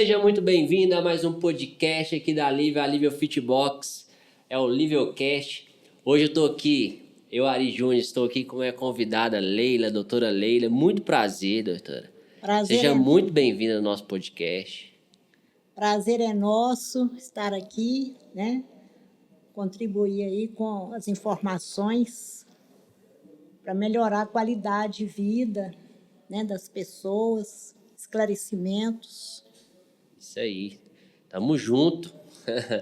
Seja muito bem-vindo a mais um podcast aqui da Lívia, a Lívia Fitbox, é o Liviocast. Hoje eu estou aqui, Ari Júnior, estou aqui com a minha convidada Leila, doutora Leila. Muito prazer, doutora. Seja muito bem-vinda ao nosso podcast. Prazer é nosso estar aqui, né? Contribuir aí com as informações para melhorar a qualidade de vida, né, das pessoas, esclarecimentos. Isso aí, tamo junto.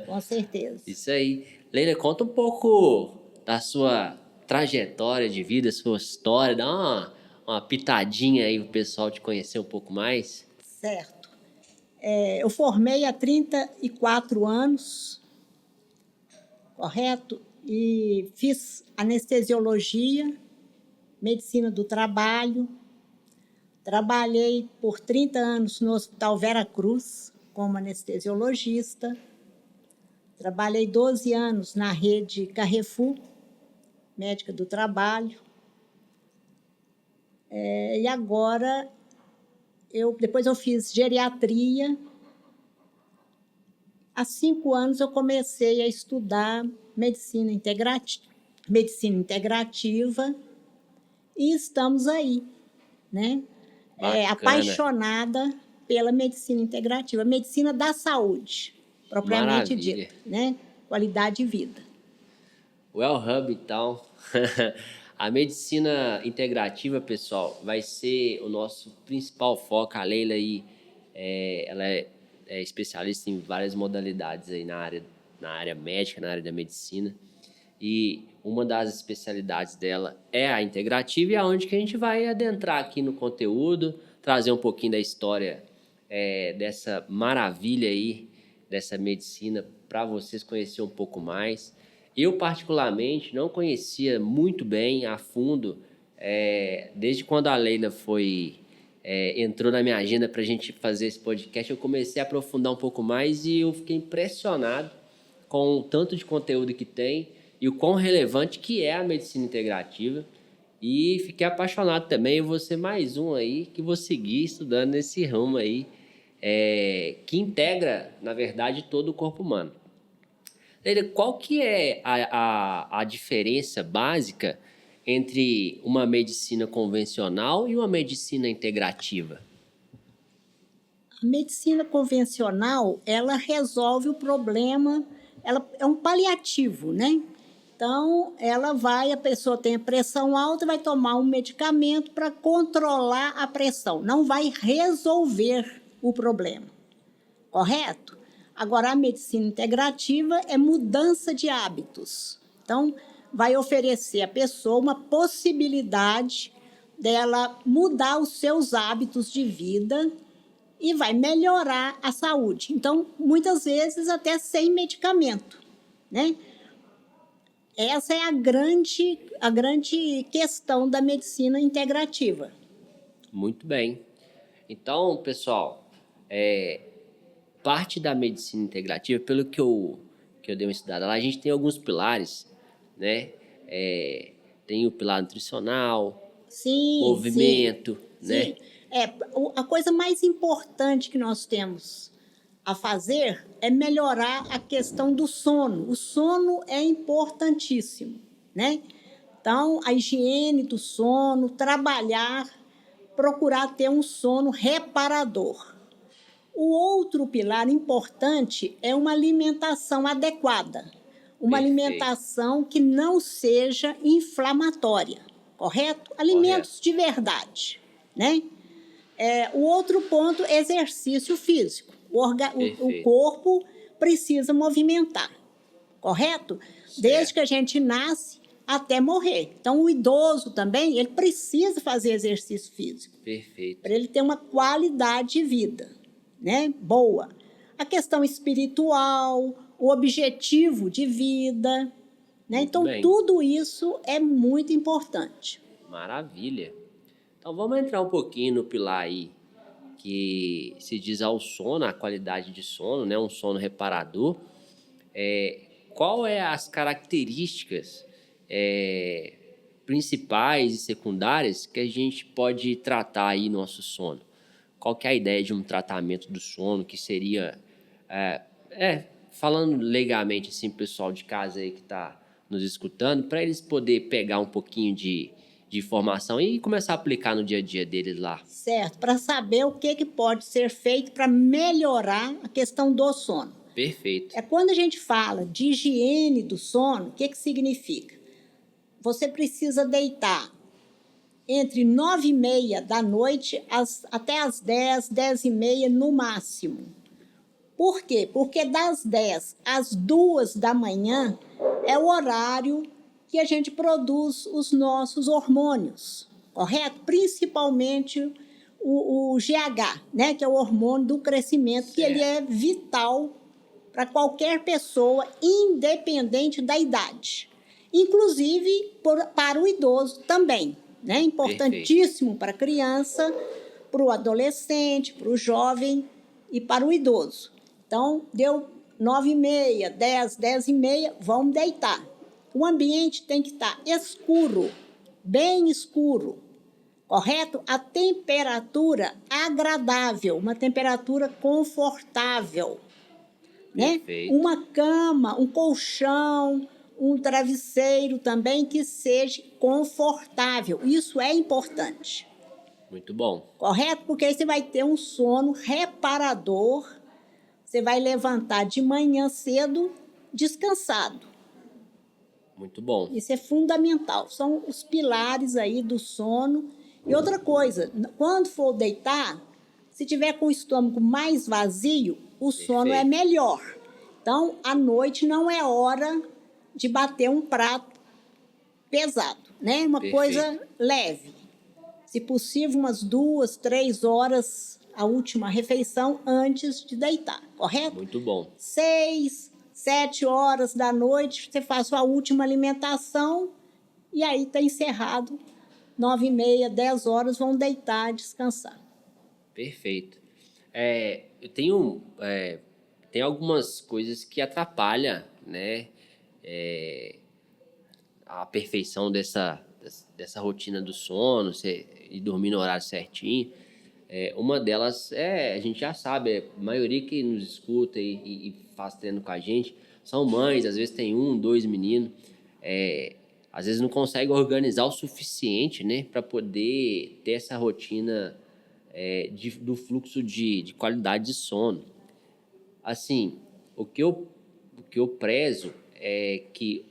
Com certeza. Isso aí. Leila, conta um pouco da sua trajetória de vida, sua história, dá uma pitadinha aí pro pessoal te conhecer um pouco mais. Certo. Eu formei há 34 anos, correto? E fiz anestesiologia, medicina do trabalho. Trabalhei por 30 anos no Hospital Vera Cruz como anestesiologista. Trabalhei 12 anos na rede Carrefour, médica do trabalho. E agora, depois eu fiz geriatria. Há 5 anos eu comecei a estudar medicina integrativa e estamos aí, né? Apaixonada pela medicina integrativa, medicina da saúde, propriamente dita, né? Qualidade de vida. Well Hub, então. A medicina integrativa, pessoal, vai ser o nosso principal foco. A Leila aí, ela é especialista em várias modalidades aí na área médica, na área da medicina. E uma das especialidades dela é a integrativa, e é onde que a gente vai adentrar aqui no conteúdo, trazer um pouquinho da história dessa maravilha aí, dessa medicina, para vocês conhecerem um pouco mais. Eu, particularmente, não conhecia muito bem, a fundo, desde quando a Leila entrou na minha agenda para a gente fazer esse podcast, eu comecei a aprofundar um pouco mais e eu fiquei impressionado com o tanto de conteúdo que tem e o quão relevante que é a medicina integrativa. E fiquei apaixonado também. Eu vou ser mais um aí que vou seguir estudando nesse ramo aí, que integra, na verdade, todo o corpo humano. Leila, qual que é a diferença básica entre uma medicina convencional e uma medicina integrativa? A medicina convencional, ela resolve o problema, ela é um paliativo, né? Então, a pessoa tem a pressão alta, vai tomar um medicamento para controlar a pressão. Não vai resolver o problema, correto? Agora, a medicina integrativa é mudança de hábitos. Então, vai oferecer à pessoa uma possibilidade dela mudar os seus hábitos de vida e vai melhorar a saúde. Então, muitas vezes até sem medicamento, né? Essa é a grande questão da medicina integrativa. Muito bem. Então, pessoal, parte da medicina integrativa, pelo que eu dei uma estudada lá, a gente tem alguns pilares, né? Tem o pilar nutricional, movimento, né? Sim. A coisa mais importante que nós temos a fazer é melhorar a questão do sono. O sono é importantíssimo, né? Então, a higiene do sono, procurar ter um sono reparador. O outro pilar importante é uma alimentação adequada. Uma alimentação que não seja inflamatória, correto? Alimentos de verdade, né? O outro ponto, exercício físico. O corpo precisa movimentar, correto? Certo. Desde que a gente nasce até morrer. Então, o idoso também, ele precisa fazer exercício físico. Perfeito. Para ele ter uma qualidade de vida, né? Boa. A questão espiritual, o objetivo de vida, né? Então, tudo isso é muito importante. Maravilha. Então, vamos entrar um pouquinho no pilar aí, que se diz ao sono, a qualidade de sono, né? Um sono reparador. Qual é as características principais e secundárias que a gente pode tratar aí no nosso sono? qual que é a ideia de um tratamento do sono que seria, falando legalmente assim, pessoal de casa aí que está nos escutando, para eles poder pegar um pouquinho de informação e começar a aplicar no dia a dia deles lá. Certo, para saber o que pode ser feito para melhorar a questão do sono. Perfeito. É quando a gente fala de higiene do sono, o que significa? Você precisa deitar entre 9h30 da noite até as 10, 10h30 no máximo. Por quê? Porque das 10 às 2 da manhã é o horário que a gente produz os nossos hormônios, correto? Principalmente o GH, né? Que é o hormônio do crescimento, que ele é vital para qualquer pessoa, independente da idade. Inclusive para o idoso também, né? Importantíssimo para a criança, para o adolescente, para o jovem e para o idoso. Então, deu 9h30, 10, 10h30, vamos deitar. O ambiente tem que estar escuro, bem escuro, correto? A temperatura agradável, uma temperatura confortável, né? Uma cama, um colchão, um travesseiro também que seja confortável. Isso é importante. Muito bom. Correto? Porque aí você vai ter um sono reparador. Você vai levantar de manhã cedo, descansado. Muito bom. Isso é fundamental. São os pilares aí do sono. E outra coisa, quando for deitar, se tiver com o estômago mais vazio, o sono é melhor. Então, à noite não é hora de bater um prato pesado, né? Uma coisa leve. Se possível, umas 2, 3 horas a última refeição antes de deitar, correto? Muito bom. 6, 7 horas da noite, você faz sua última alimentação e aí está encerrado. 9h30, 10 horas, vão deitar, descansar. Perfeito. Eu tenho tem algumas coisas que atrapalham, né, a perfeição dessa rotina do sono e dormir no horário certinho. Uma delas a gente já sabe, a maioria que nos escuta e faz treino com a gente são mães, às vezes tem 1, 2 meninos, às vezes não consegue organizar o suficiente, né, para poder ter essa rotina do fluxo de qualidade de sono. Assim, o que eu prezo é que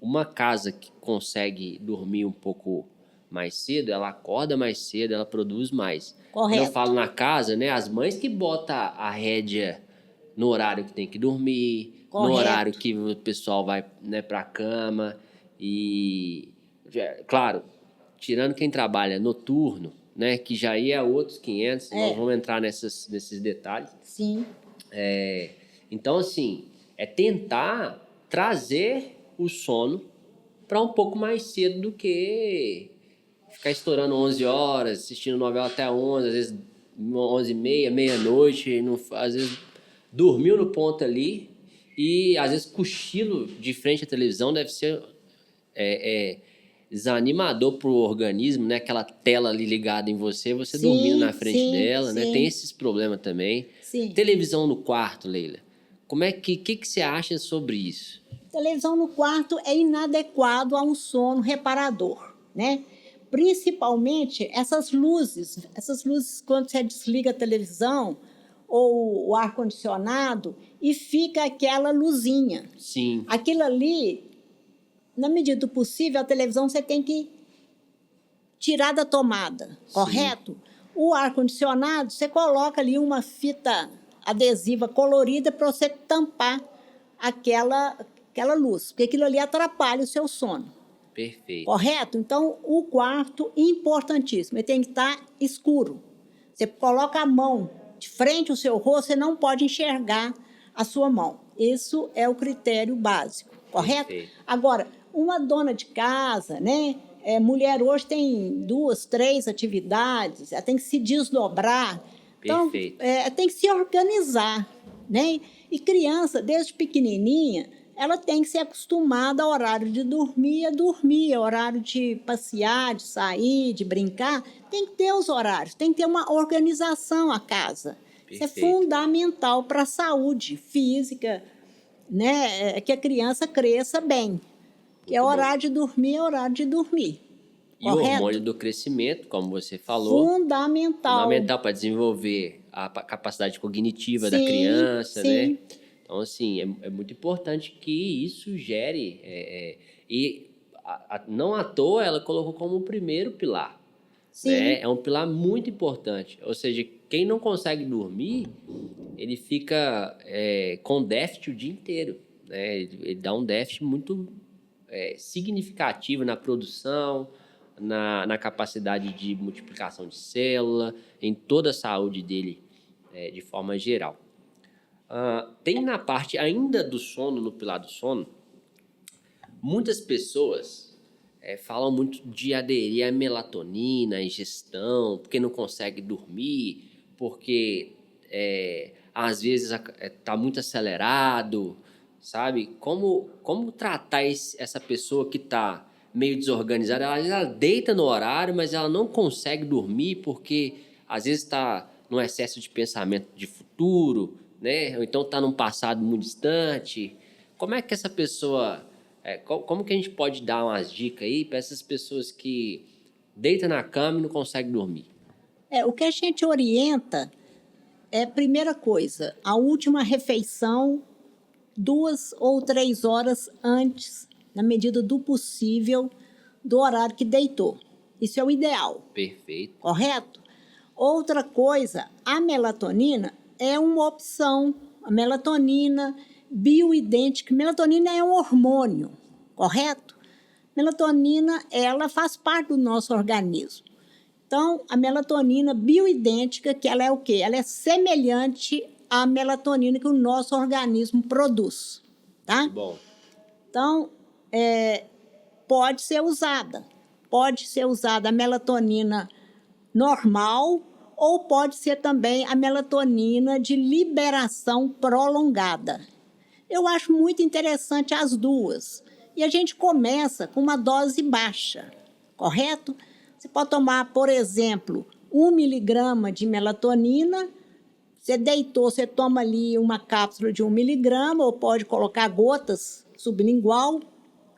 uma casa que consegue dormir um pouco mais cedo, ela acorda mais cedo, ela produz mais. Correto. Quando eu falo na casa, né, as mães que botam a rédea no horário que tem que dormir, Correto. no horário que o pessoal vai, né, para a cama. E, claro, tirando quem trabalha noturno, né, que já é outros 500, nós vamos entrar nesses detalhes. Sim. Então, assim, é tentar trazer o sono para um pouco mais cedo do que ficar estourando 11 horas, assistindo novela até 11, às vezes 11h30, meia-noite, às vezes dormiu no ponto ali e às vezes cochilo de frente à televisão deve ser desanimador pro organismo, né? Aquela tela ali ligada em você dormindo na frente dela, né? Tem esses problemas também. Sim. Televisão no quarto, Leila. Que você acha sobre isso? Televisão no quarto é inadequado a um sono reparador, né? Principalmente essas luzes quando você desliga a televisão ou o ar-condicionado e fica aquela luzinha. Sim. Aquilo ali, na medida do possível, a televisão você tem que tirar da tomada, correto? O ar-condicionado, você coloca ali uma fita adesiva colorida para você tampar aquela luz, porque aquilo ali atrapalha o seu sono. Perfeito. Correto? Então, o quarto, importantíssimo, ele tem que estar escuro. Você coloca a mão de frente ao seu rosto, você não pode enxergar a sua mão. Isso é o critério básico, correto? Perfeito. Agora, uma dona de casa, né? Mulher hoje tem 2, 3 atividades, ela tem que se desdobrar. Então, tem que se organizar, né? E criança, desde pequenininha, ela tem que ser acostumada ao horário de dormir, a dormir, ao horário de passear, de sair, de brincar. Tem que ter os horários, tem que ter uma organização a casa. Isso é Perfeito. fundamental para a saúde física, né? Que a criança cresça bem. Que é Muito bom. horário de dormir, é horário de dormir. E o Correto? hormônio do crescimento, como você falou, Fundamental. fundamental para desenvolver a capacidade cognitiva da Sim, criança, né? sim, Então, assim, é muito importante que isso gere. E não à toa ela colocou como o primeiro pilar, sim. né? É um pilar muito importante. Ou seja, quem não consegue dormir, ele fica com déficit o dia inteiro, né? Ele dá um déficit muito significativo na produção, na capacidade de multiplicação de célula, em toda a saúde dele, de forma geral. Tem na parte ainda do sono, no pilar do sono, muitas pessoas falam muito de aderir à melatonina, à ingestão, porque não consegue dormir, porque às vezes está muito acelerado, sabe? Como tratar essa pessoa que está meio desorganizada? Ela deita no horário, mas ela não consegue dormir porque às vezes está num excesso de pensamento de futuro, né? Ou então está num passado muito distante. Como é que essa pessoa... como que a gente pode dar umas dicas aí para essas pessoas que deitam na cama e não conseguem dormir? O que a gente orienta é, primeira coisa, a última refeição 2 ou 3 horas antes, na medida do possível, do horário que deitou. Isso é o ideal, Perfeito. correto? Outra coisa, a melatonina é uma opção. A melatonina bioidêntica, melatonina é um hormônio, correto? Melatonina, ela faz parte do nosso organismo. Então, a melatonina bioidêntica, que ela é o quê? Ela é semelhante à melatonina que o nosso organismo produz, tá? Que bom. Então, pode ser usada. Pode ser usada a melatonina normal ou pode ser também a melatonina de liberação prolongada. Eu acho muito interessante as duas. E a gente começa com uma dose baixa, correto? Você pode tomar, por exemplo, 1 miligrama de melatonina. Você deitou, você toma ali uma cápsula de 1 miligrama, ou pode colocar gotas sublingual,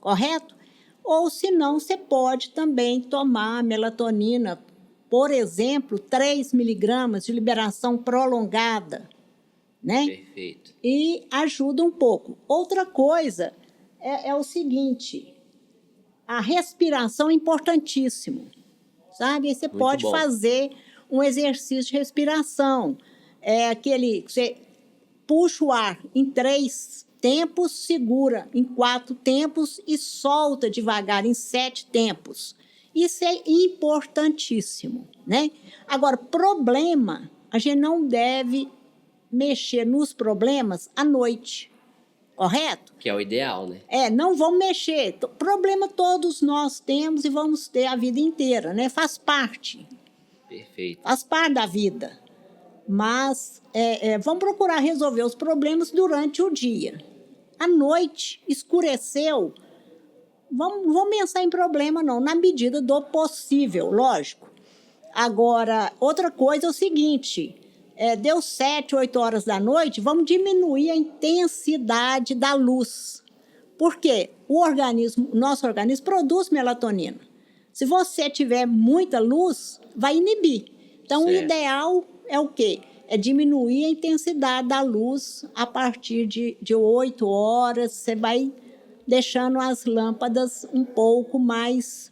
correto? Ou se não, você pode também tomar melatonina, por exemplo, 3 miligramas de liberação prolongada, né? Perfeito. E ajuda um pouco. Outra coisa é o seguinte, a respiração é importantíssimo, sabe? Aí você Muito pode bom. fazer um exercício de respiração. É aquele que você puxa o ar em 3 tempos, segura em 4 tempos e solta devagar em 7 tempos. Isso é importantíssimo, né? Agora, problema, a gente não deve mexer nos problemas à noite, correto? Que é o ideal, né? Não vamos mexer. Problema todos nós temos e vamos ter a vida inteira, né? Faz parte Perfeito. da vida. Mas vamos procurar resolver os problemas durante o dia. À noite, escureceu, vamos pensar em problema não, na medida do possível, lógico. Agora, outra coisa é o seguinte, deu 7, 8 horas da noite, vamos diminuir a intensidade da luz. Por quê? O nosso organismo produz melatonina. Se você tiver muita luz, vai inibir. Então, Certo. o ideal é o quê? É diminuir a intensidade da luz a partir de 8 horas. Você vai deixando as lâmpadas um pouco mais,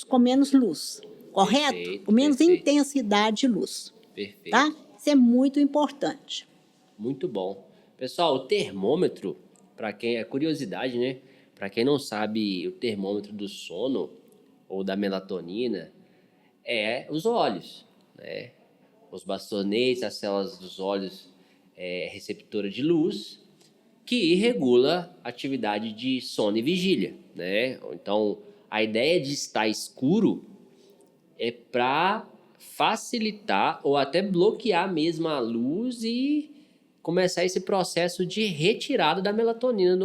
com menos luz, correto? Perfeito, Com menos perfeito. intensidade de luz, Perfeito. tá? Isso é muito importante. Muito bom. Pessoal, o termômetro, para quem é curiosidade, né? Para quem não sabe, o termômetro do sono ou da melatonina é os olhos, né? Os bastonetes, as células dos olhos receptora de luz, que regula a atividade de sono e vigília, né? Então, a ideia de estar escuro é para facilitar ou até bloquear mesmo a luz e começar esse processo de retirada da melatonina,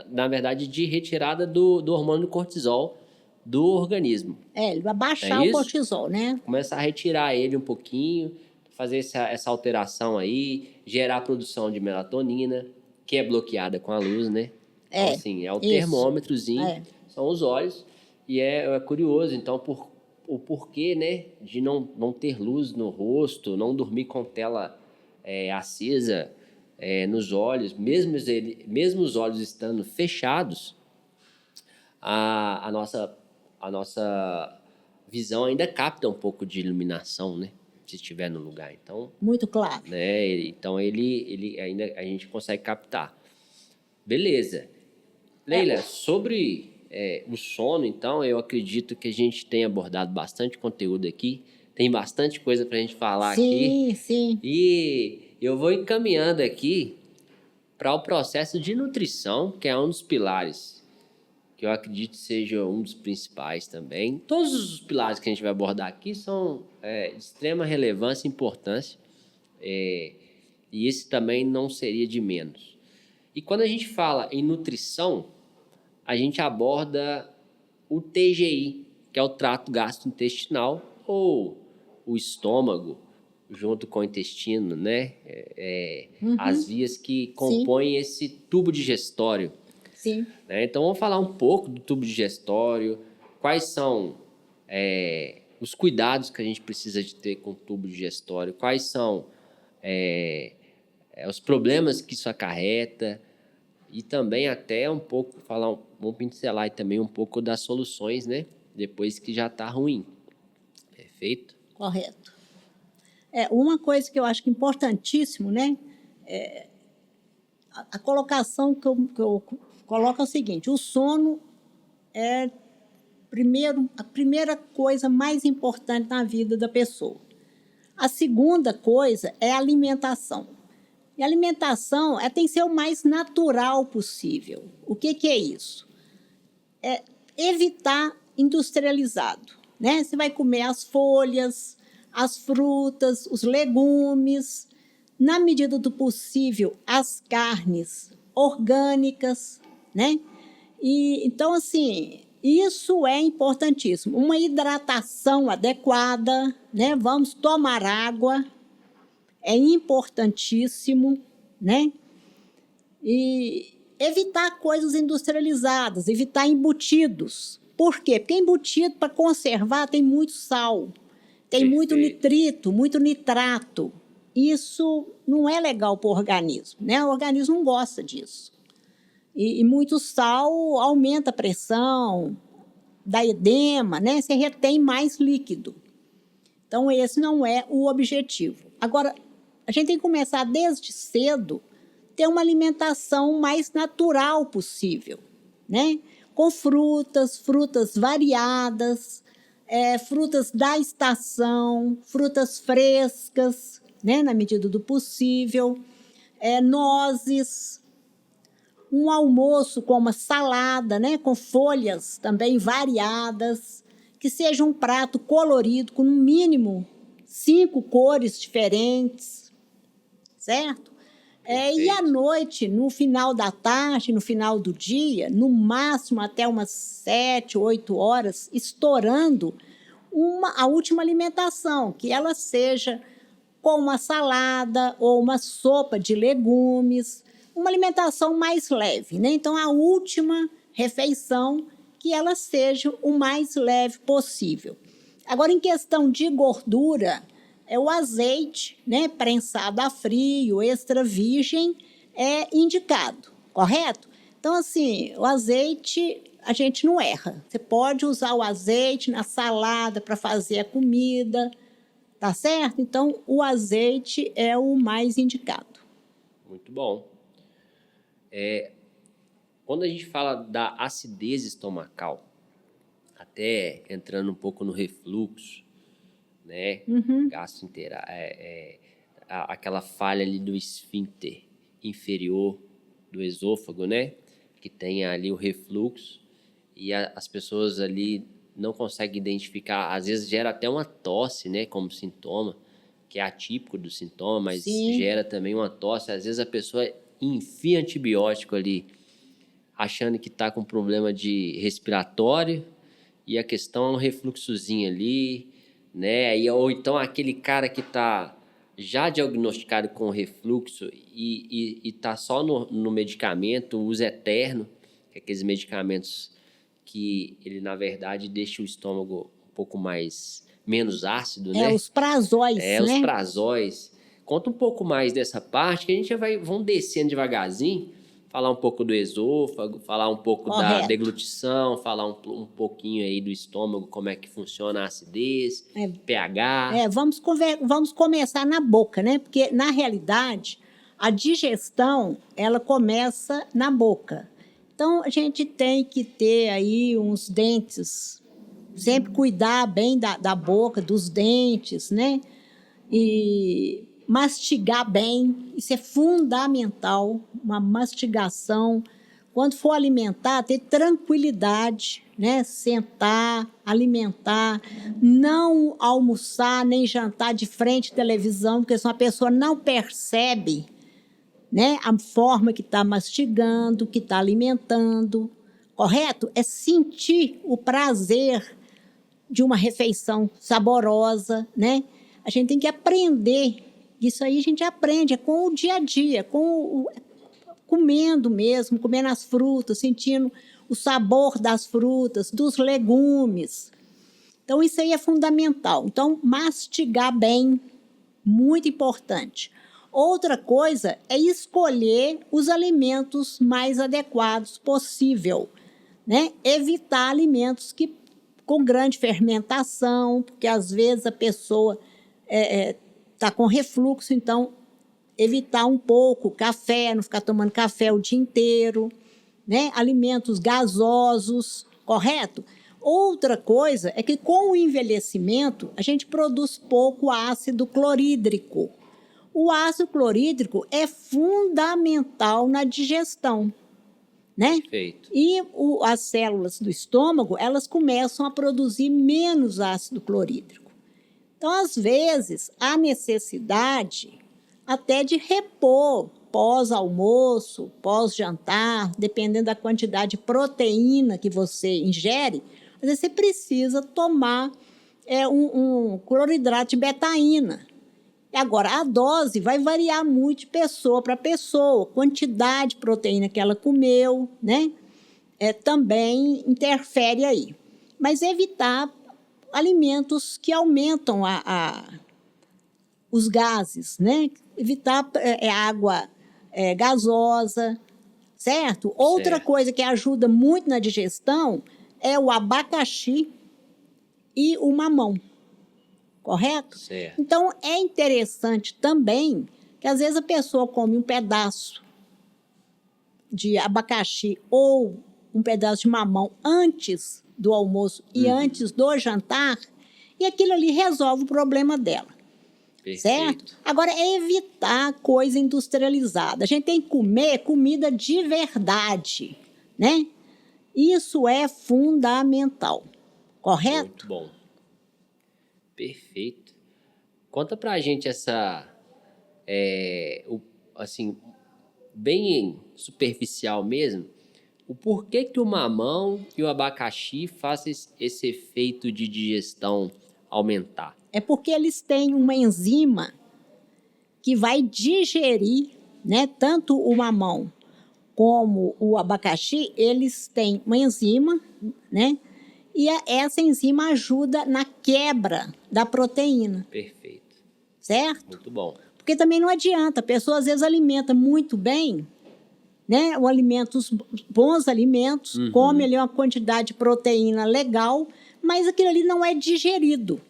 na verdade, de retirada do hormônio cortisol do organismo. Ele vai Não baixar é o isso? cortisol, né? Começar a retirar ele um pouquinho, fazer essa alteração aí, gerar a produção de melatonina, que é bloqueada com a luz, né? Então, É, assim, é o isso. termômetrozinho, são os olhos, e é curioso, então, o porquê, né, de não ter luz no rosto, não dormir com tela acesa nos olhos, mesmo os olhos estando fechados, a nossa visão ainda capta um pouco de iluminação, né? Se estiver no lugar. Então, Muito claro. né? Então ele ainda a gente consegue captar. Beleza. Leila, sobre o sono, então, eu acredito que a gente tem abordado bastante conteúdo aqui. Tem bastante coisa para a gente falar aqui. Sim, sim. E eu vou encaminhando aqui para o processo de nutrição, que é um dos pilares que eu acredito seja um dos principais também. Todos os pilares que a gente vai abordar aqui são de extrema relevância e importância, e esse também não seria de menos. E quando a gente fala em nutrição, a gente aborda o TGI, que é o trato gastrointestinal, ou o estômago, junto com o intestino, né? As vias que compõem esse tubo digestório. Sim. Né? Então, vamos falar um pouco do tubo digestório, quais são os cuidados que a gente precisa de ter com o tubo digestório, quais são os problemas que isso acarreta, e também até um pouco, vamos pincelar também um pouco das soluções, né? Depois que já está ruim. Perfeito? Correto. Uma coisa que eu acho que é importantíssimo, né? A colocação que eu coloco é o seguinte: o sono é a primeira coisa mais importante na vida da pessoa. A segunda coisa é a alimentação. E a alimentação tem que ser o mais natural possível. O que é isso? É evitar industrializado, né? Você vai comer as folhas, as frutas, os legumes, na medida do possível, as carnes orgânicas, né? E então, assim, isso é importantíssimo. Uma hidratação adequada, né? Vamos tomar água, é importantíssimo, né? E evitar coisas industrializadas, evitar embutidos. Por quê? Porque embutido, para conservar, tem muito sal, tem muito nitrito, muito nitrato. Isso não é legal para o organismo, né? O organismo não gosta disso. E muito sal aumenta a pressão, dá edema, né? Você retém mais líquido. Então, esse não é o objetivo. Agora, a gente tem que começar desde cedo ter uma alimentação mais natural possível, né? Com frutas variadas, frutas da estação, frutas frescas, né? Na medida do possível, nozes, um almoço com uma salada, né? Com folhas também variadas, que seja um prato colorido, com no mínimo 5 cores diferentes, certo? E à noite, no final da tarde, no final do dia, no máximo até umas 7, 8 horas, estourando a última alimentação, que ela seja com uma salada ou uma sopa de legumes, uma alimentação mais leve, né? Então, a última refeição, que ela seja o mais leve possível. Agora, em questão de gordura, o azeite, né, prensado a frio, extra virgem, é indicado, correto? Então, assim, o azeite, a gente não erra. Você pode usar o azeite na salada para fazer a comida, tá certo? Então, o azeite é o mais indicado. Muito bom. Quando a gente fala da acidez estomacal, até entrando um pouco no refluxo, né? Aquela falha ali do esfíncter inferior do esôfago, né? Que tem ali o refluxo, e as pessoas ali não conseguem identificar, às vezes gera até uma tosse, né? Como sintoma, que é atípico do sintoma, mas Sim. gera também uma tosse. Às vezes a pessoa enfia antibiótico ali, achando que está com problema de respiratório, e a questão é um refluxozinho ali, né? Ou então aquele cara que está já diagnosticado com refluxo e está só no medicamento, uso eterno, que é aqueles medicamentos que ele, na verdade, deixa o estômago um pouco menos ácido, né? Os prazóis, Os né? prazóis. Conta um pouco mais dessa parte, que a gente vamos descendo devagarzinho, falar um pouco do esôfago, falar um pouco da Correto. deglutição, falar um pouquinho aí do estômago, como é que funciona a acidez, pH. Vamos começar na boca, né? Porque, na realidade, a digestão, ela começa na boca. Então, a gente tem que ter aí uns dentes, sempre cuidar bem da boca, dos dentes, né? E mastigar bem, isso é fundamental, uma mastigação. Quando for alimentar, ter tranquilidade, né? Sentar, alimentar, não almoçar nem jantar de frente à televisão, porque senão a pessoa não percebe, né, a forma que está mastigando, que está alimentando, correto? É sentir o prazer de uma refeição saborosa, né? A gente tem que aprender, isso aí a gente aprende, é com o dia a dia, comendo mesmo, comendo as frutas, sentindo o sabor das frutas, dos legumes. Então, isso aí é fundamental. Então, mastigar bem, muito importante. Outra coisa é escolher os alimentos mais adequados possível, né? Evitar alimentos com grande fermentação, porque às vezes a pessoa está com refluxo, então evitar um pouco café, não ficar tomando café o dia inteiro, né? Alimentos gasosos, correto? Outra coisa é que com o envelhecimento a gente produz pouco ácido clorídrico. O ácido clorídrico é fundamental na digestão, né? Perfeito. E as células do estômago, elas começam a produzir menos ácido clorídrico. Então, às vezes, há necessidade até de repor pós-almoço, pós-jantar, dependendo da quantidade de proteína que você ingere, às vezes você precisa tomar um cloridrato de betaína. Agora, a dose vai variar muito de pessoa para pessoa, quantidade de proteína que ela comeu, né? Também interfere aí. Mas evitar alimentos que aumentam os gases, né? Evitar água gasosa, certo? Outra coisa que ajuda muito na digestão é o abacaxi e o mamão. Correto? Certo. Então, é interessante também que, às vezes, a pessoa come um pedaço de abacaxi ou um pedaço de mamão antes do almoço e antes do jantar, e aquilo ali resolve o problema dela. Perfeito. Certo? Agora, é evitar coisa industrializada. A gente tem que comer comida de verdade, né? Isso é fundamental. Correto? Muito bom. Perfeito. Conta pra gente assim, bem superficial mesmo, o porquê que o mamão e o abacaxi fazem esse efeito de digestão aumentar. É porque eles têm uma enzima que vai digerir, né, tanto o mamão como o abacaxi, eles têm uma enzima, né? E essa enzima ajuda na quebra da proteína. Perfeito. Certo? Muito bom. Porque também não adianta, a pessoa às vezes alimenta muito bem, né? Bons alimentos, come ali uma quantidade de proteína legal, mas aquilo ali não é digerido.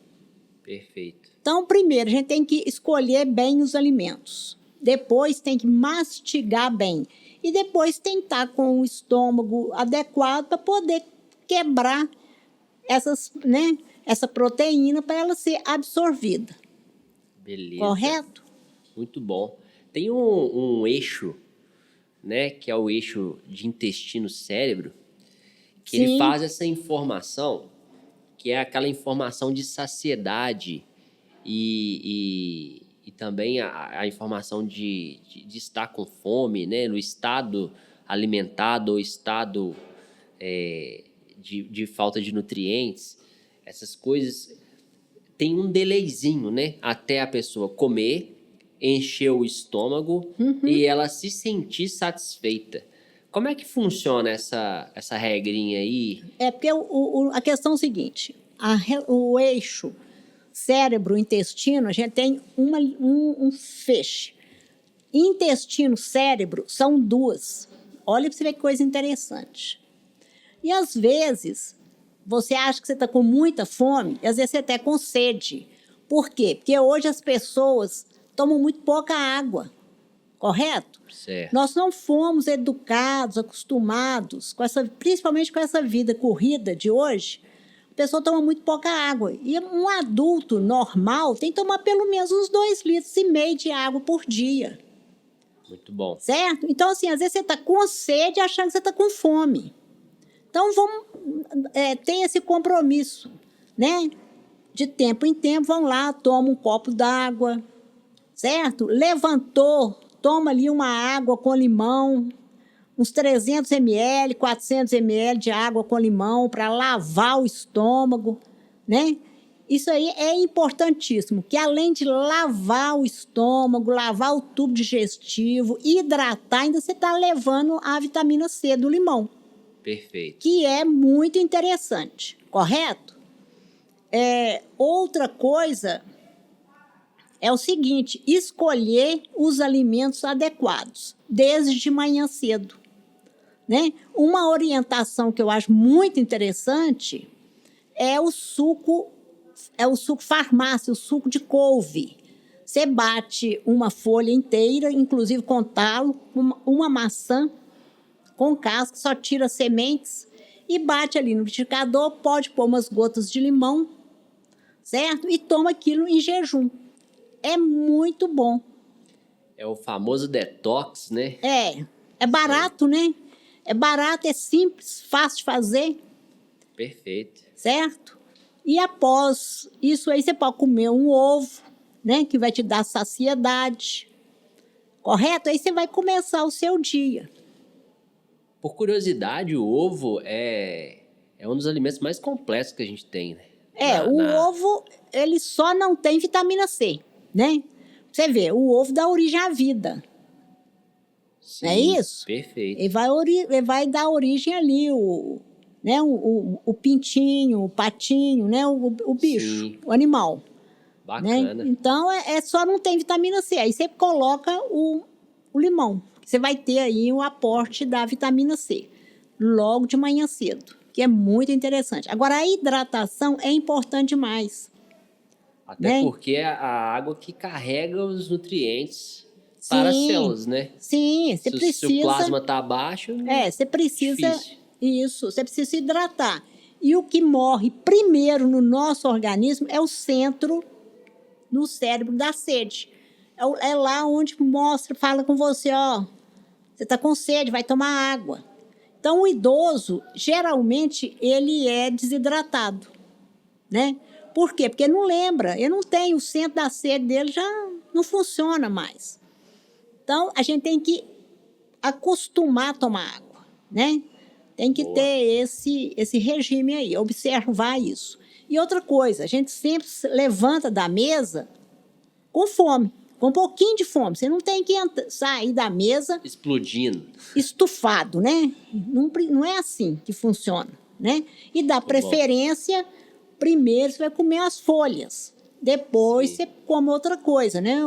Perfeito. Então, primeiro, a gente tem que escolher bem os alimentos. Depois tem que mastigar bem. E depois tentar com o estômago adequado para poder quebrar essa proteína para ela ser absorvida. Beleza. Correto? Muito bom. Tem um eixo, né, que é o eixo de intestino-cérebro, que ele faz essa informação, que é aquela informação de saciedade e também a informação de estar com fome, né? No estado alimentado ou estado de falta de nutrientes, essas coisas tem um delayzinho, né? Até a pessoa comer, encher o estômago e ela se sentir satisfeita. Como é que funciona essa regrinha aí? É porque a questão é o seguinte: o eixo cérebro-intestino, a gente tem um feixe. Intestino-cérebro são duas. Olha para você ver que coisa interessante. E às vezes, você acha que você está com muita fome, e às vezes você está com sede. Por quê? Porque hoje as pessoas tomam muito pouca água, correto? Certo. Nós não fomos educados, acostumados, principalmente com essa vida corrida de hoje. A pessoa toma muito pouca água. E um adulto normal tem que tomar pelo menos uns 2,5 litros de água por dia. Muito bom. Certo? Então, assim, às vezes você está com sede achando que você está com fome. Então, vamos ter esse compromisso, né? De tempo em tempo, vão lá, toma um copo d'água, certo? Levantou, toma ali uma água com limão, uns 300 ml, 400 ml de água com limão para lavar o estômago, né? Isso aí é importantíssimo, que além de lavar o estômago, lavar o tubo digestivo, hidratar, ainda você está levando a vitamina C do limão. Perfeito. Que é muito interessante, correto? Outra coisa é o seguinte: escolher os alimentos adequados, desde de manhã cedo. Né? Uma orientação que eu acho muito interessante é o suco farmácia, o suco de couve. Você bate uma folha inteira, inclusive com talo, uma maçã com casca, só tira sementes e bate ali no liquidificador, pode pôr umas gotas de limão, certo? E toma aquilo em jejum. É muito bom. É o famoso detox, né? É barato, né? É barato, é simples, fácil de fazer. Perfeito. Certo? E após isso aí, você pode comer um ovo, né? Que vai te dar saciedade. Correto? Aí você vai começar o seu dia. Por curiosidade, o ovo é um dos alimentos mais complexos que a gente tem, né? Ovo, ele só não tem vitamina C, né? Você vê, o ovo dá origem à vida. Sim, não é isso? Perfeito. Ele vai dar origem ali, o pintinho, o patinho, né? O bicho, Sim. o animal. Bacana. Né? Então, só não tem vitamina C. Aí você coloca o limão. Você vai ter aí o aporte da vitamina C, logo de manhã cedo, que é muito interessante. Agora, a hidratação é importante demais. Até porque é a água que carrega os nutrientes para as células, né? Sim, você precisa... Se o plasma está baixo, você precisa... difícil. Isso, você precisa se hidratar. E o que morre primeiro no nosso organismo é o centro no cérebro da sede. É lá onde fala com você, ó, você está com sede, vai tomar água. Então, o idoso, geralmente, ele é desidratado, né? Por quê? Porque não lembra, ele não tem, o centro da sede dele já não funciona mais. Então, a gente tem que acostumar a tomar água, né? Tem que ter esse regime aí, observar isso. E outra coisa, a gente sempre levanta da mesa com fome, com um pouquinho de fome. Você não tem que sair da mesa... explodindo. Estufado, né? Não é assim que funciona, né? E dá preferência, primeiro você vai comer as folhas, depois você come outra coisa, né?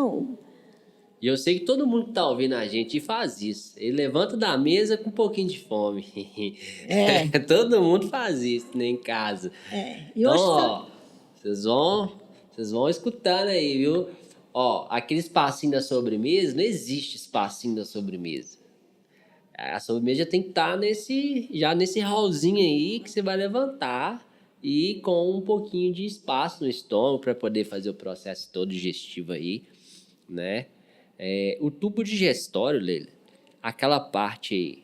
E eu sei que todo mundo que tá ouvindo a gente faz isso. Ele levanta da mesa com um pouquinho de fome. Todo mundo faz isso, né, em casa. E então, hoje ó, vocês vão escutando aí, viu? Ó, aquele espacinho da sobremesa, não existe espacinho da sobremesa. A sobremesa já tem que estar nesse hallzinho aí que você vai levantar e com um pouquinho de espaço no estômago para poder fazer o processo todo digestivo aí, né? O tubo digestório, Leila, aquela parte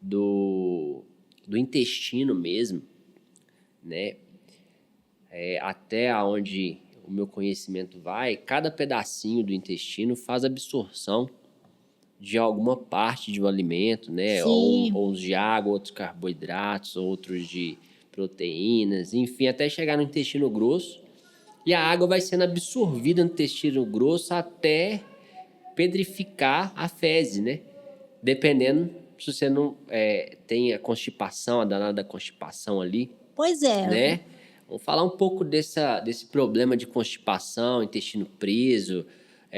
do intestino mesmo, né? Até onde o meu conhecimento vai, cada pedacinho do intestino faz absorção de alguma parte de um alimento, né? Sim, Ou uns de água, outros carboidratos, outros de proteínas, enfim, até chegar no intestino grosso. E a água vai sendo absorvida no intestino grosso até pedrificar a fezes, né? Dependendo se você não tem a constipação, a danada constipação ali, pois é. né? Vamos falar um pouco desse problema de constipação, intestino preso,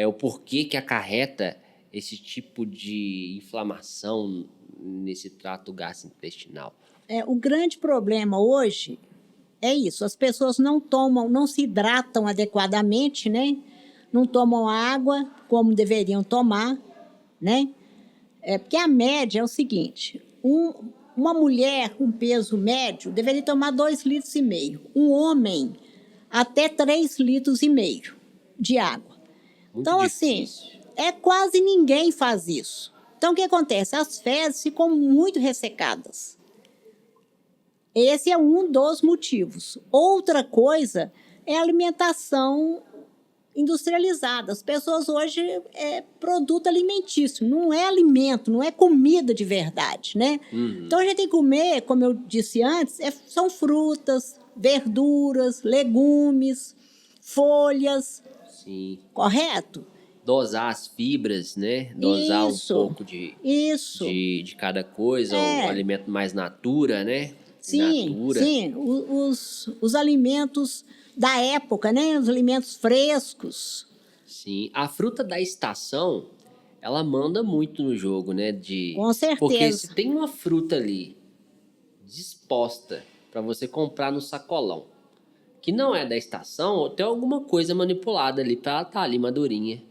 o porquê que acarreta esse tipo de inflamação nesse trato gastrointestinal. O grande problema hoje é isso, as pessoas não tomam, não se hidratam adequadamente, né? Não tomam água como deveriam tomar, né? Porque a média é o seguinte, uma mulher com peso médio deveria tomar 2,5 litros. Um homem, até 3,5 litros de água. Muito Então, difícil. assim, quase ninguém faz isso. Então, o que acontece? As fezes ficam muito ressecadas. Esse é um dos motivos. Outra coisa é a alimentação industrializada. As pessoas hoje produto alimentício, não é alimento, não é comida de verdade, né? Então a gente tem que comer, como eu disse antes, são frutas, verduras, legumes, folhas, Sim. correto? Dosar as fibras, né? Dosar Isso, um pouco de cada coisa, o alimento mais natura, né? Sim, Natura. sim, os alimentos da época, né? Os alimentos frescos. Sim, a fruta da estação, ela manda muito no jogo, né? Com certeza. Porque se tem uma fruta ali disposta para você comprar no sacolão, que não é da estação, tem alguma coisa manipulada ali para ela estar ali madurinha.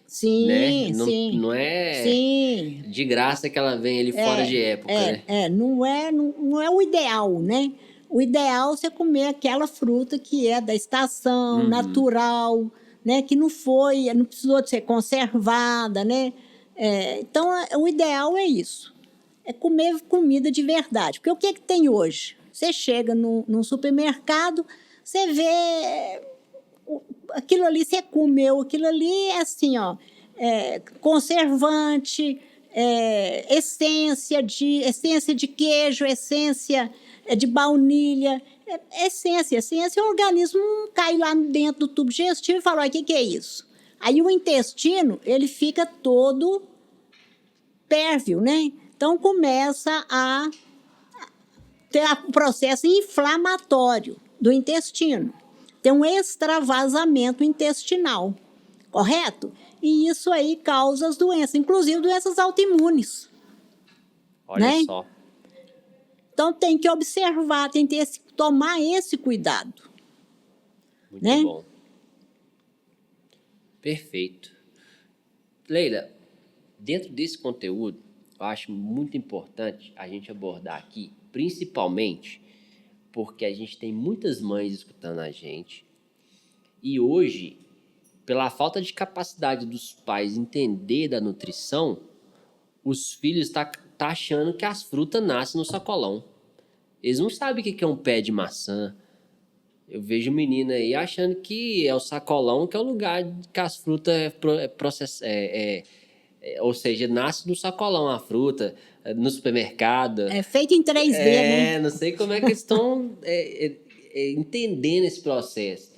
Sim, né? sim. Não é Sim. de graça que ela vem ali fora de época, né? Não é o ideal, né? O ideal é você comer aquela fruta que é da estação, natural, né? Que não precisou de ser conservada, né? Então, o ideal é isso. É comer comida de verdade. Porque o que tem hoje? Você chega num supermercado, você vê aquilo ali, você comeu, aquilo ali é assim, ó, conservante, essência de queijo, essência de baunilha, essência é um organismo, cai lá dentro do tubo digestivo e fala, o que é isso? Aí o intestino, ele fica todo pérvio, né? Então começa a ter um processo inflamatório do intestino. Tem um extravasamento intestinal, correto? E isso aí causa as doenças, inclusive doenças autoimunes. Olha, né? Só. Então tem que observar, tem que tomar esse cuidado. Muito né? bom. Perfeito. Leila, dentro desse conteúdo, eu acho muito importante a gente abordar aqui, principalmente porque a gente tem muitas mães escutando a gente e hoje, pela falta de capacidade dos pais entender da nutrição, os filhos tá achando que as frutas nascem no sacolão. Eles não sabem o que é um pé de maçã. Eu vejo menina aí achando que é o sacolão que é o lugar que as frutas ou seja, nasce no sacolão a fruta, no supermercado. É feito em 3D, né? Não sei como é que eles estão entendendo esse processo.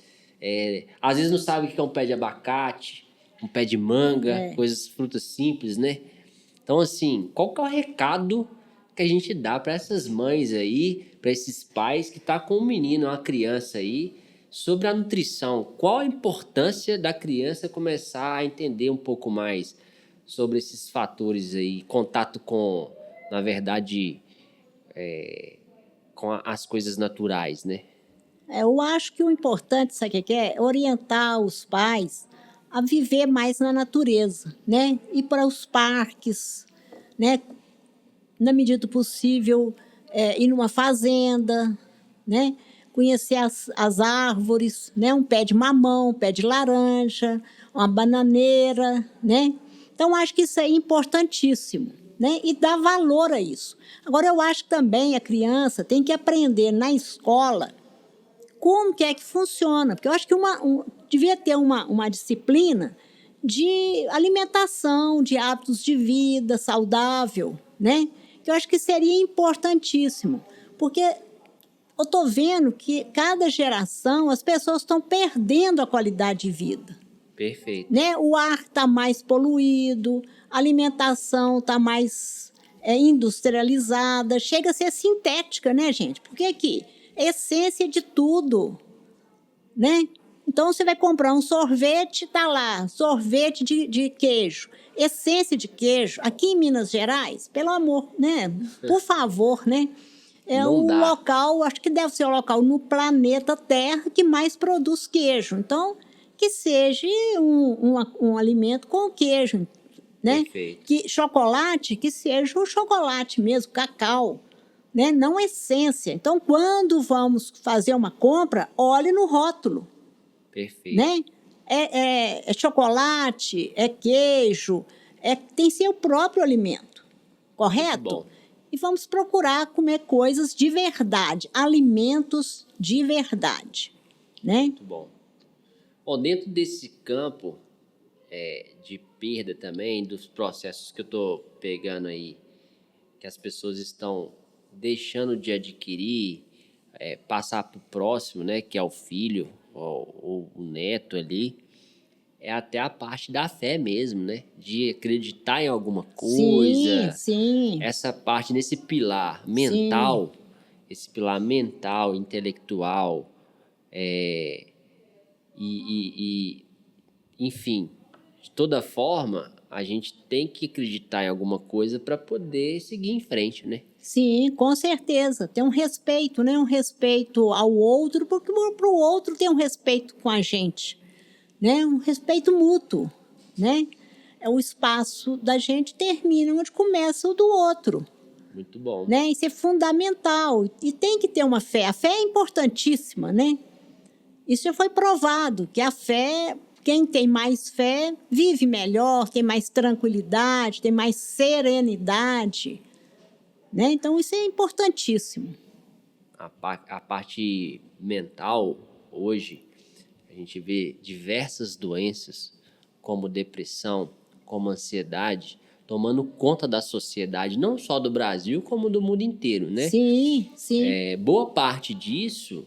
Às vezes não sabe o que é um pé de abacate, um pé de manga, frutas simples, né? Então, assim, qual que é o recado que a gente dá para essas mães aí, para esses pais que tá com um menino, uma criança aí, sobre a nutrição? Qual a importância da criança começar a entender um pouco mais sobre esses fatores aí, contato com, na verdade, com as coisas naturais, né? Eu acho que o importante, sabe o que é? Orientar os pais a viver mais na natureza, né? Ir para os parques, né? Na medida do possível, ir numa fazenda, né? Conhecer as árvores, né? Um pé de mamão, um pé de laranja, uma bananeira, né? Então, acho que isso é importantíssimo, né? E dar valor a isso. Agora, eu acho que também a criança tem que aprender na escola como que é que funciona. Porque eu acho que devia ter uma disciplina de alimentação, de hábitos de vida saudável, né? Que eu acho que seria importantíssimo, porque eu estou vendo que cada geração as pessoas estão perdendo a qualidade de vida. Perfeito. Né? O ar está mais poluído, a alimentação está mais industrializada, chega a ser sintética, né, gente? Porque aqui é essência de tudo, né? Então, você vai comprar um sorvete, tá lá, sorvete de queijo, essência de queijo. Aqui em Minas Gerais, pelo amor, né? Por favor, né? É Não o dá. local, acho que deve ser o local no planeta Terra que mais produz queijo. Então, que seja um alimento com queijo, né? Perfeito. Que chocolate, que seja o chocolate mesmo, cacau, né? Não essência. Então, quando vamos fazer uma compra, olhe no rótulo. Perfeito. Né? É chocolate, é queijo, tem seu próprio alimento, correto? Muito bom. E vamos procurar comer coisas de verdade, alimentos de verdade, né? Muito bom. Bom, dentro desse campo de perda também, dos processos que eu estou pegando aí, que as pessoas estão deixando de adquirir, passar para o próximo, né, que é o filho ou o neto ali, é até a parte da fé mesmo, né? De acreditar em alguma coisa. Sim. Essa parte, nesse pilar Sim. mental, esse pilar mental, intelectual, enfim, de toda forma, a gente tem que acreditar em alguma coisa para poder seguir em frente, né? Sim, com certeza. Tem um respeito, né? Um respeito ao outro, porque para o outro tem um respeito com a gente, né? Um respeito mútuo, né? O espaço da gente termina onde começa o do outro. Muito bom. Né? Isso é fundamental. E tem que ter uma fé. A fé é importantíssima, né? Isso já foi provado, que a fé, quem tem mais fé, vive melhor, tem mais tranquilidade, tem mais serenidade. Né? Então, isso é importantíssimo. A parte mental, hoje, a gente vê diversas doenças, como depressão, como ansiedade, tomando conta da sociedade, não só do Brasil, como do mundo inteiro, né? Sim. Boa parte disso,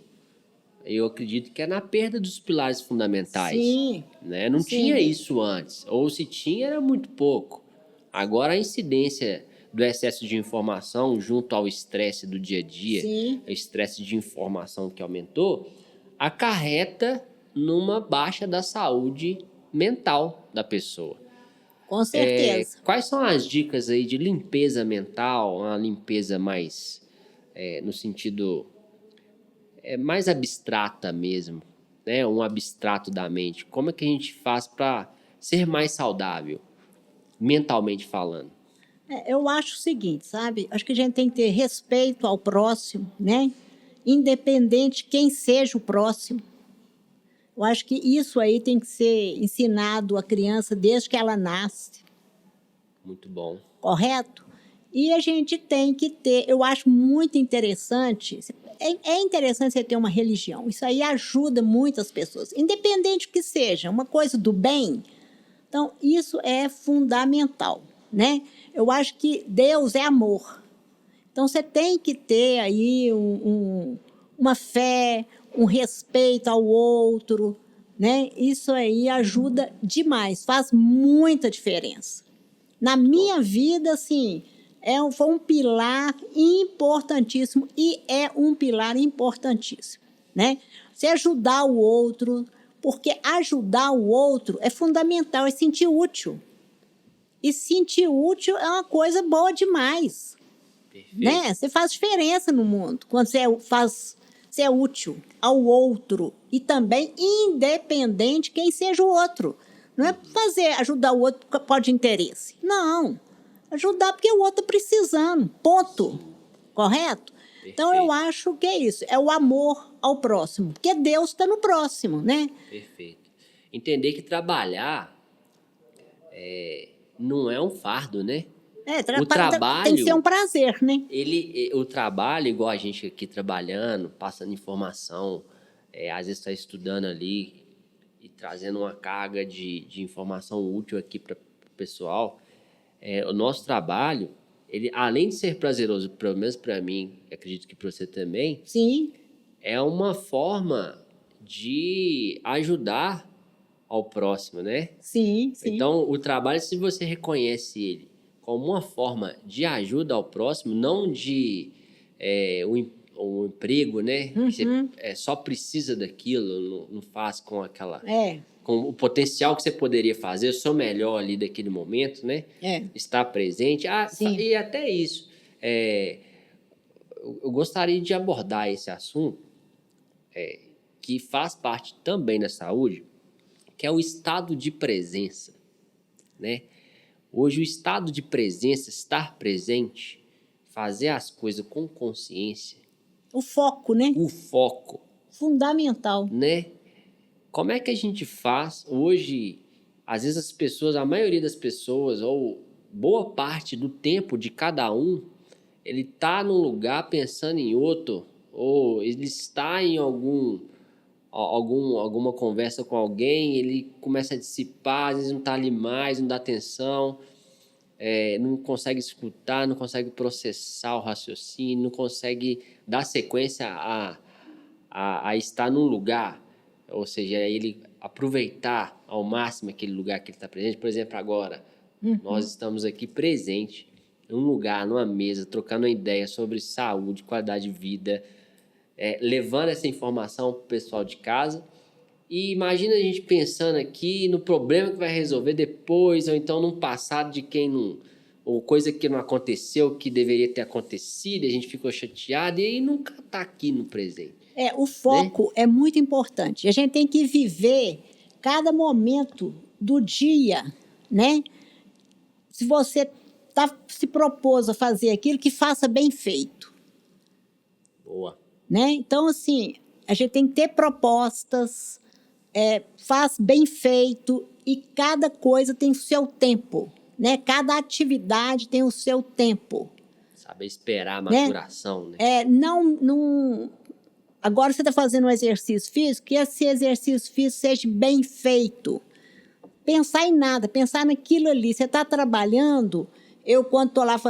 eu acredito que é na perda dos pilares fundamentais. Sim. Né? Não tinha isso antes, ou se tinha, era muito pouco. Agora, a incidência do excesso de informação junto ao estresse do dia a dia, o estresse de informação que aumentou, acarreta numa baixa da saúde mental da pessoa. Com certeza. Quais são as dicas aí de limpeza mental, uma limpeza mais, no sentido mais abstrata mesmo, né? Um abstrato da mente. Como é que a gente faz para ser mais saudável, mentalmente falando? Eu acho o seguinte, sabe? Acho que a gente tem que ter respeito ao próximo, né? Independente quem seja o próximo. Eu acho que isso aí tem que ser ensinado à criança desde que ela nasce. Muito bom. Correto? E a gente tem que ter, eu acho muito interessante, é interessante você ter uma religião. Isso aí ajuda muitas pessoas, independente que seja, uma coisa do bem. Então, isso é fundamental, né? Eu acho que Deus é amor. Então, você tem que ter aí uma fé, um respeito ao outro, né? Isso aí ajuda demais, faz muita diferença. Na minha vida, assim, foi um pilar importantíssimo e é um pilar importantíssimo, né? Você ajudar o outro, porque ajudar o outro é fundamental, é sentir útil. E sentir útil é uma coisa boa demais. Perfeito. Né? Você faz diferença no mundo quando você é útil ao outro e também independente quem seja o outro. Não é ajudar o outro por causa de interesse. Não. Ajudar porque o outro está precisando. Ponto. Correto? Perfeito. Então, eu acho que é isso. É o amor ao próximo. Porque Deus está no próximo, né? Perfeito. Entender que trabalhar não é um fardo, né? O trabalho tem que ser um prazer, né? O trabalho, igual a gente aqui trabalhando, passando informação, às vezes está estudando ali, e trazendo uma carga de informação útil aqui para o pessoal. O nosso trabalho, ele, além de ser prazeroso, pelo menos para mim, acredito que para você também, Sim, é uma forma de ajudar ao próximo, né? sim, sim. Então, o trabalho, se você reconhece ele como uma forma de ajuda ao próximo, não de um emprego, né? Que você só precisa daquilo, não faz com aquela... É, com o potencial que você poderia fazer, o seu melhor ali daquele momento, né? Estar presente. sim. E até isso. Eu gostaria de abordar esse assunto, que faz parte também da saúde, que é o estado de presença, né? Hoje, o estado de presença, estar presente, fazer as coisas com consciência, O foco, né? o foco, Fundamental. né? Como é que a gente faz hoje? Às vezes as pessoas, a maioria das pessoas, ou boa parte do tempo de cada um, ele está num lugar pensando em outro, ou ele está em alguma conversa com alguém, ele começa a dissipar, às vezes não está ali mais, não dá atenção, não consegue escutar, não consegue processar o raciocínio, não consegue dar sequência a estar num lugar, ou seja, ele aproveitar ao máximo aquele lugar que ele está presente. Por exemplo, agora, nós estamos aqui presentes, num lugar, numa mesa, trocando uma ideia sobre saúde, qualidade de vida, levando essa informação para o pessoal de casa. E imagina a gente pensando aqui no problema que vai resolver depois, ou então num passado de quem não... ou coisa que não aconteceu, que deveria ter acontecido, e a gente ficou chateado, e aí nunca está aqui no presente. O foco é muito importante. A gente tem que viver cada momento do dia, né? Se você se propôs a fazer aquilo, que faça bem feito. Boa. Né? Então, assim, a gente tem que ter propostas, faz bem feito, e cada coisa tem o seu tempo, né? Cada atividade tem o seu tempo. Saber esperar a maturação, né? Agora você está fazendo um exercício físico, que esse exercício físico seja bem feito. Pensar em nada, pensar naquilo ali. Você está trabalhando, eu quando estou lá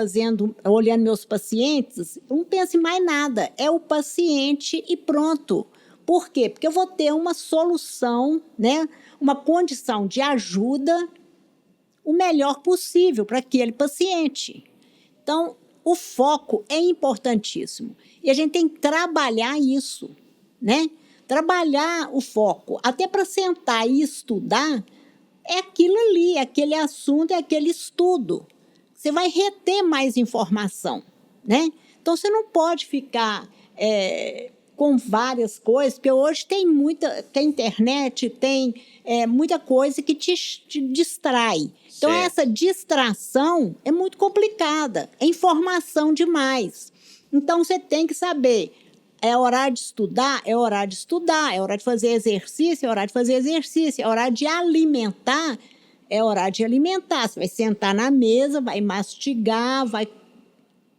olhando meus pacientes, não penso em mais nada. É o paciente e pronto. Por quê? Porque eu vou ter uma solução, né? Uma condição de ajuda o melhor possível para aquele paciente. Então, o foco é importantíssimo. E a gente tem que trabalhar isso, né? Trabalhar o foco. Até para sentar e estudar, é aquilo ali, é aquele assunto, é aquele estudo. Você vai reter mais informação, né? Então, você não pode ficar com várias coisas, porque hoje tem internet, tem muita coisa que te distrai. Então, essa distração é muito complicada, é informação demais. Então, você tem que saber, é horário de estudar, é horário de estudar, é horário de fazer exercício, é horário de fazer exercício, é horário de alimentar, é horário de alimentar. Você vai sentar na mesa, vai mastigar, vai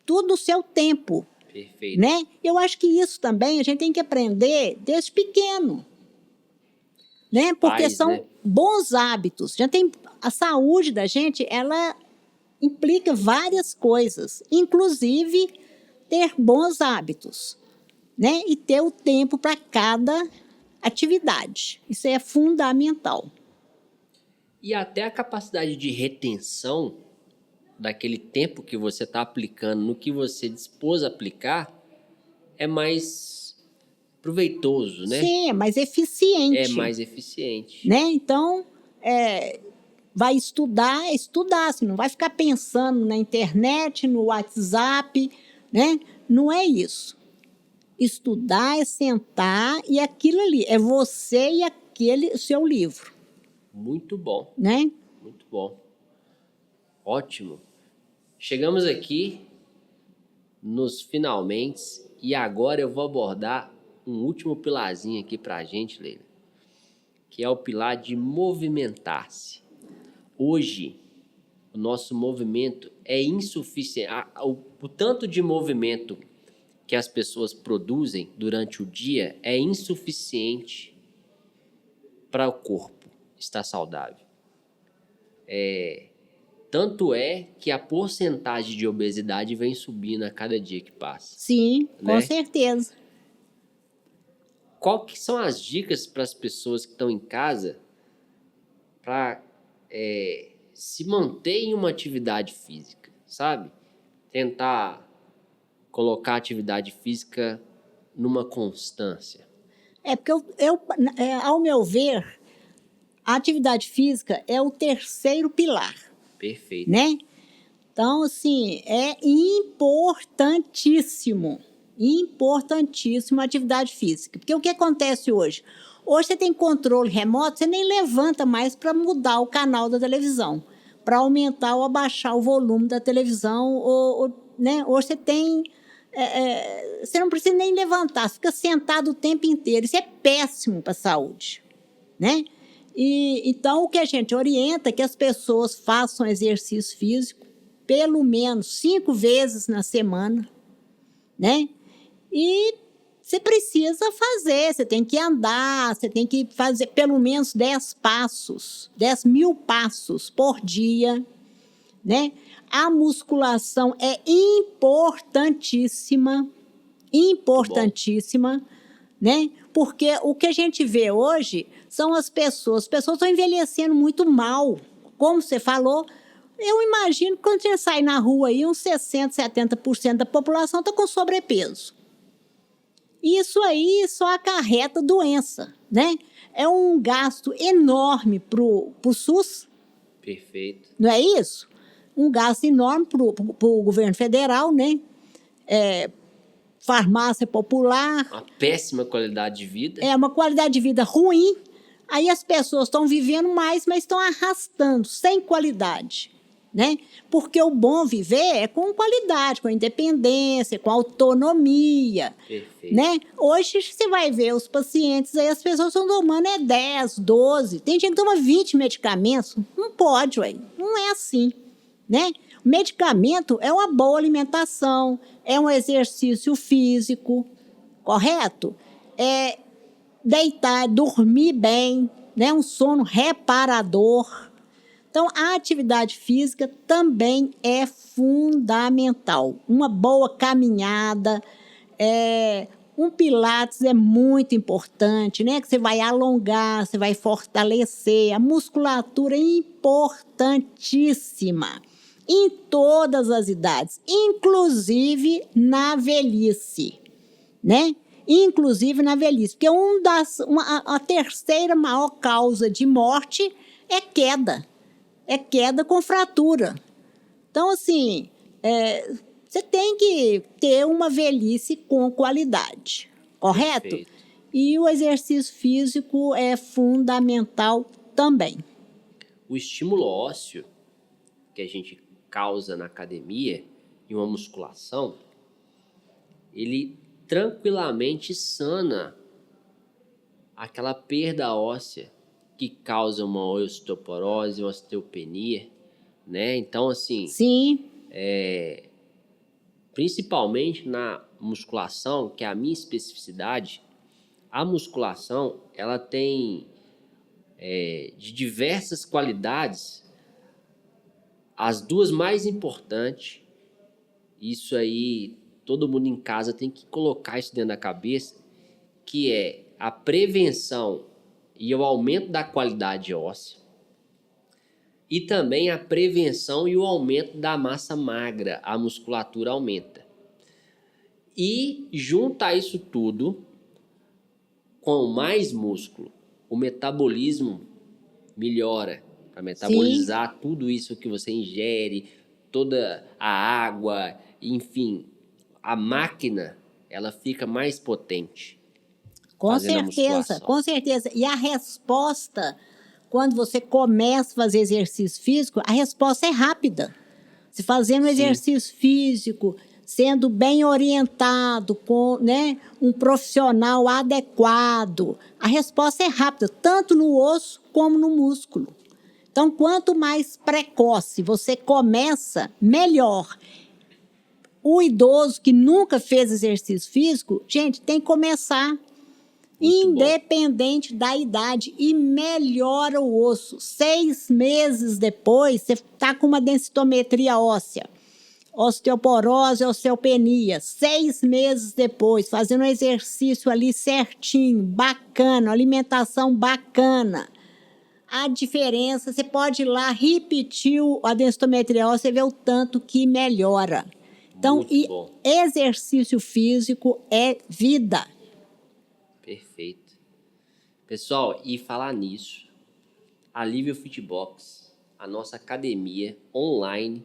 tudo no seu tempo. Perfeito. Né? Eu acho que isso também a gente tem que aprender desde pequeno. Né? Porque são bons hábitos. A saúde da gente, ela implica várias coisas, inclusive ter bons hábitos, né? E ter o tempo para cada atividade. Isso é fundamental. E até a capacidade de retenção daquele tempo que você está aplicando no que você dispôs a aplicar é mais proveitoso, né? Sim, é mais eficiente. É mais eficiente. Né? Então, vai estudar, você não vai ficar pensando na internet, no WhatsApp, né? Não é isso. Estudar é sentar e aquilo ali, é você e aquele seu livro. Muito bom. Né? Muito bom. Ótimo. Chegamos aqui nos finalmente e agora eu vou abordar um último pilarzinho aqui para a gente, Leila, que é o pilar de movimentar-se. Hoje, o nosso movimento é insuficiente. O tanto de movimento que as pessoas produzem durante o dia é insuficiente para o corpo. está saudável. Tanto é que a porcentagem de obesidade vem subindo a cada dia que passa. Sim, né? com certeza. Qual que são as dicas para as pessoas que estão em casa para se manter em uma atividade física, sabe? Tentar colocar a atividade física numa constância. Porque ao meu ver, a atividade física é o terceiro pilar, Perfeito. né? Então, assim, é importantíssimo a atividade física. Porque o que acontece hoje? Hoje você tem controle remoto, você nem levanta mais para mudar o canal da televisão, para aumentar ou abaixar o volume da televisão, né? Hoje você tem... você não precisa nem levantar, você fica sentado o tempo inteiro. Isso é péssimo para a saúde, né? Então, o que a gente orienta é que as pessoas façam exercício físico pelo menos 5 vezes na semana, né? E você precisa fazer, você tem que andar, você tem que fazer pelo menos 10 mil passos por dia, né? A musculação é importantíssima, né? Porque o que a gente vê hoje são as pessoas estão envelhecendo muito mal, como você falou. Eu imagino que quando você sai na rua aí, uns 60%, 70% da população está com sobrepeso. Isso aí só acarreta doença, né? É um gasto enorme pro SUS. Perfeito. Não é isso? Um gasto enorme pro governo federal, né? Farmácia popular. Uma péssima qualidade de vida. Uma qualidade de vida ruim. Aí as pessoas estão vivendo mais, mas estão arrastando, sem qualidade, né? Porque o bom viver é com qualidade, com independência, com autonomia. Perfeito. Né? Hoje você vai ver os pacientes, aí as pessoas estão tomando 10, 12, tem gente que toma 20 medicamentos. Não pode, ué. Não é assim, né? O medicamento é uma boa alimentação, é um exercício físico, correto? É deitar, dormir bem, né? Um sono reparador. Então, a atividade física também é fundamental. Uma boa caminhada, um pilates é muito importante, né? Que você vai alongar, você vai fortalecer. A musculatura é importantíssima em todas as idades, inclusive na velhice, né? Inclusive na velhice, porque a terceira maior causa de morte é queda com fratura. Então, assim, você tem que ter uma velhice com qualidade, correto? Perfeito. E o exercício físico é fundamental também. O estímulo ósseo que a gente causa na academia e uma musculação, ele tranquilamente sana aquela perda óssea que causa uma osteoporose, uma osteopenia, né? Então, assim... Sim. Principalmente na musculação, que é a minha especificidade, a musculação, ela tem de diversas qualidades, as duas mais importantes, isso aí todo mundo em casa tem que colocar isso dentro da cabeça, que é a prevenção e o aumento da qualidade óssea, e também a prevenção e o aumento da massa magra, a musculatura aumenta. E junta isso tudo com mais músculo, o metabolismo melhora, para metabolizar Sim. tudo isso que você ingere, toda a água, enfim, a máquina, ela fica mais potente. Com certeza. E a resposta, quando você começa a fazer exercício físico, a resposta é rápida. Se fazendo exercício físico, sendo bem orientado, com, né, um profissional adequado, a resposta é rápida, tanto no osso como no músculo. Então, quanto mais precoce você começa, melhor. O idoso que nunca fez exercício físico, gente, tem que começar. independente da idade, e melhora o osso. 6 meses depois, você está com uma densitometria óssea, osteoporose, osteopenia. 6 meses depois, fazendo um exercício ali certinho, bacana, alimentação bacana. A diferença, você pode ir lá, repetir a densitometria óssea, você vê o tanto que melhora. Então, exercício físico é vida. Perfeito. Pessoal, e falar nisso, a Alívio Fitbox, a nossa academia online,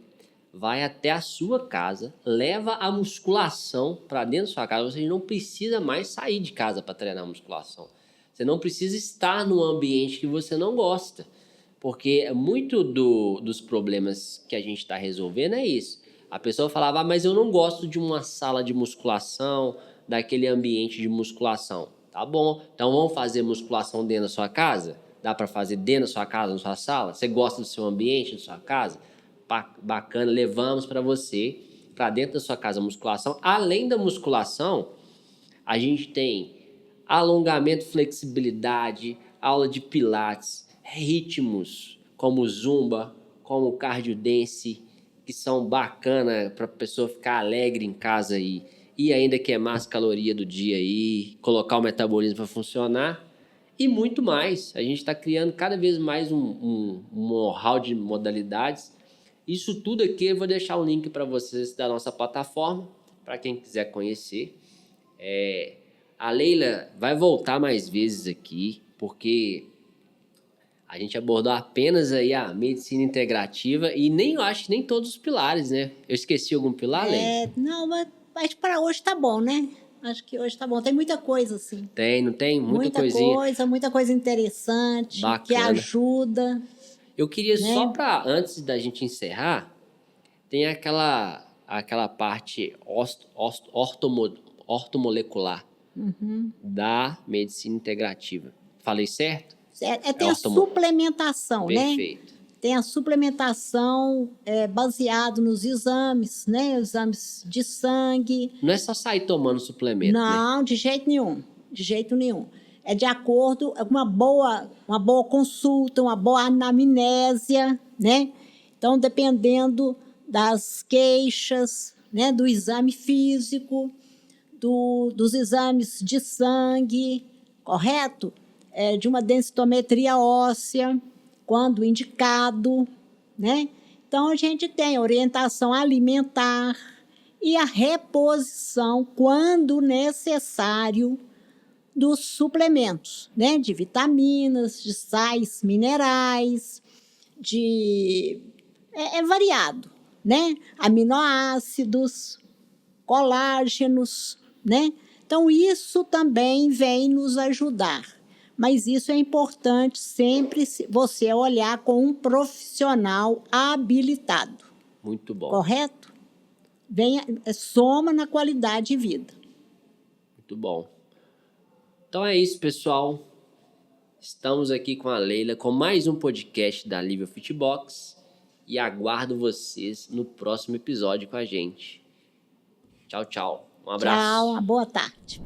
vai até a sua casa, leva a musculação para dentro da sua casa. Você não precisa mais sair de casa para treinar musculação. Você não precisa estar num ambiente que você não gosta, porque muito dos problemas que a gente está resolvendo é isso. A pessoa falava, mas eu não gosto de uma sala de musculação, daquele ambiente de musculação. Tá bom, então vamos fazer musculação dentro da sua casa? Dá para fazer dentro da sua casa, na sua sala? Você gosta do seu ambiente, da sua casa? Bacana, levamos para você, para dentro da sua casa, musculação. Além da musculação, a gente tem alongamento, flexibilidade, aula de pilates, ritmos como zumba, como cardio dance, que são bacanas para a pessoa ficar alegre em casa aí. E ainda queimar as calorias do dia aí, colocar o metabolismo para funcionar e muito mais. A gente está criando cada vez mais um know-how de modalidades. Isso tudo aqui eu vou deixar o link para vocês da nossa plataforma, para quem quiser conhecer. A Leila vai voltar mais vezes aqui, porque a gente abordou apenas aí a medicina integrativa e eu acho que nem todos os pilares, né? Eu esqueci algum pilar, Leila? Não, mas para hoje tá bom, né? Acho que hoje tá bom. Tem muita coisa, assim. Tem, não tem? Muita coisinha. Muita coisa interessante, bacana, que ajuda. Eu queria só para, antes da gente encerrar, tem aquela parte ortomolecular da medicina integrativa. Falei certo? Tem a suplementação, né? Perfeito. Tem a suplementação baseado nos exames, né? Exames de sangue. Não é só sair tomando suplemento, não, né? De jeito nenhum. De jeito nenhum. É de acordo com uma boa consulta, uma boa anamnésia, né? Então, dependendo das queixas, né? Do exame físico, dos exames de sangue, correto? De uma densitometria óssea, quando indicado, né? Então, a gente tem orientação alimentar e a reposição, quando necessário, dos suplementos, né? De vitaminas, de sais minerais, é variado, né? Aminoácidos, colágenos, né? Então, isso também vem nos ajudar. Mas isso é importante sempre você olhar com um profissional habilitado. Muito bom. Correto? Soma na qualidade de vida. Muito bom. Então é isso, pessoal. Estamos aqui com a Leila com mais um podcast da Alívio Fitbox e aguardo vocês no próximo episódio com a gente. Tchau, tchau. Um abraço. Tchau, uma boa tarde.